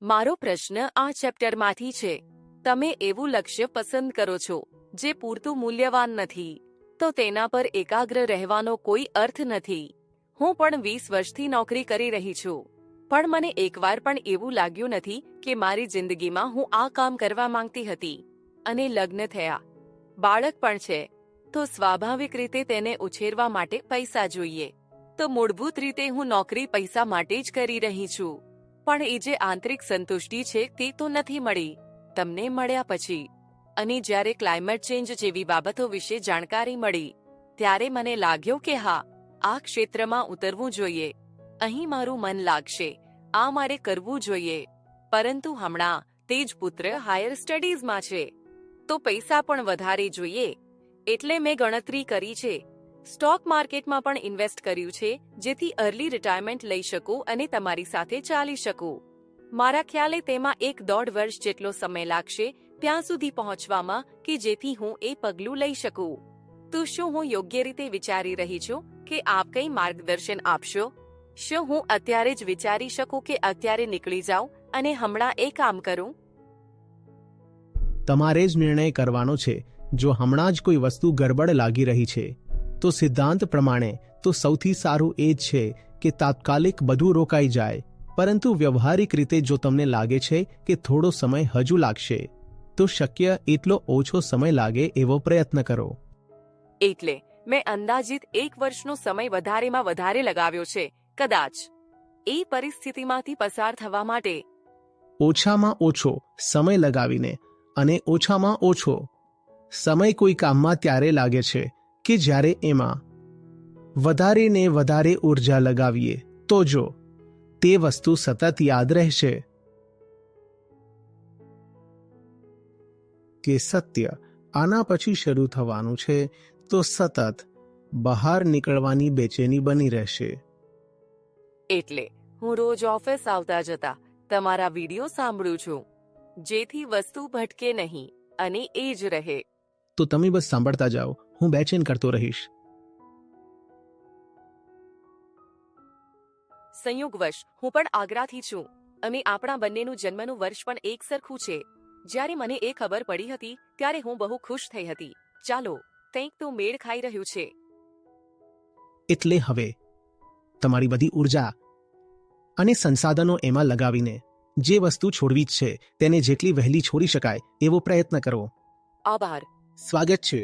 મારો પ્રશ્ન આ ચેપ્ટરમાંથી છે. તમે એવું લક્ષ્ય પસંદ કરો છો જે પૂરતું મૂલ્યવાન નથી, તો તેના પર એકાગ્ર રહેવાનો કોઈ અર્થ નથી. હું પણ 20 વર્ષથી નોકરી કરી રહી છું, પણ મને એકવાર પણ એવું લાગ્યું નથી કે મારી જિંદગીમાં હું આ કામ કરવા માંગતી હતી. અને લગ્ન થયા, બાળક પણ છે, તો સ્વાભાવિક રીતે તેને ઉછેરવા માટે પૈસા જોઈએ. તો મૂળભૂત રીતે હું નોકરી પૈસા માટે જ કરી રહી છું, પણ એ જે આંતરિક સંતુષ્ટિ છે તે તો નથી મળી તમને મળ્યા પછી. અને જ્યારે ક્લાઇમેટ ચેન્જ જેવી બાબતો વિશે જાણકારી મળી, ત્યારે મને લાગ્યું કે હા, આ ક્ષેત્રમાં ઉતરવું જોઈએ, અહીં મારું મન લાગશે, આ મારે કરવું જોઈએ. પરંતુ હમણાં તે જ પુત્ર હાયર સ્ટડીઝમાં છે, તો પૈસા પણ વધારે જોઈએ. એટલે મેં ગણતરી કરી છે, સ્ટોક માર્કેટમાં પણ ઇન્વેસ્ટ કર્યું છે, જેથી અર્લી રિટાયરમેન્ટ લઈ શકું અને તમારી સાથે ચાલી શકું. મારા ખ્યાલે તેમાં 1.5 વર્ષ જેટલો સમય લાગશે ત્યાં સુધી પહોંચવામાં કે જેથી હું એ પગલું લઈ શકું. તો શું હું યોગ્ય રીતે વિચારી રહી છું કે આપ કંઈ માર્ગદર્શન આપશો? શું હું અત્યારે જ વિચારી શકું કે અત્યારે નીકળી જાઉં અને હમણાં એ કામ કરું? તમારે જ નિર્ણય કરવાનો છે. જો હમણાં જ કોઈ વસ્તુ ગરબડ લાગી રહી છે, તો સિદ્ધાંત પ્રમાણે તો સૌથી સારું એ જ છે કે તાત્કાલિક બધું રોકાઈ જાય. પરંતુ વ્યવહારિક રીતે જો તમને લાગે છે કે થોડો સમય હજુ લાગશે, તો શક્ય એટલો ઓછો સમય લાગે એવો પ્રયત્ન કરો. એટલે મેં અંદાજિત 1 વર્ષનો સમય વધારેમાં વધારે લગાવ્યો છે, કદાચ એ પરિસ્થિતિમાંથી પસાર થવા માટે. ઓછામાં ઓછો સમય લગાવીને અને ઓછામાં ઓછો સમય કોઈ કામમાં ત્યારે લાગે છે કે જ્યારે એમાં વધારે ને વધારે ઊર્જા લગાવીએ, તો જો તે વસ્તુ સતત યાદ રહેશે કે સત્ય આના પછી શરૂ થવાનું છે, તો સતત બહાર નીકળવાની બેચેની બની રહેશે. એટલે હું રોજ ઓફિસ આવતા જતા તમારા વિડીયો સાંભળું છું, જેથી વસ્તુ ભટકે નહીં અને એ જ રહે. તો તમે બસ સાંભળતા જાઓ, હું બેચેન કરતો રહીશ. સંયોગવશ હું પણ આગ્રાથી છું અને આપણા બંનેનું જન્મનું વર્ષ પણ એક સરખું છે. જ્યારે મને એ ખબર પડી હતી ત્યારે હું બહુ ખુશ થઈ હતી. ચાલો, કંઈક તો મેળ ખાઈ રહ્યું છે. એટલે હવે તમારી બધી ઊર્જા અને સંસાધનો એમાં લગાવીને જે વસ્તુ છોડવી જ છે તેને જેટલી વહેલી છોડી શકાય એવો પ્રયત્ન કરો. આભાર. સ્વાગત છે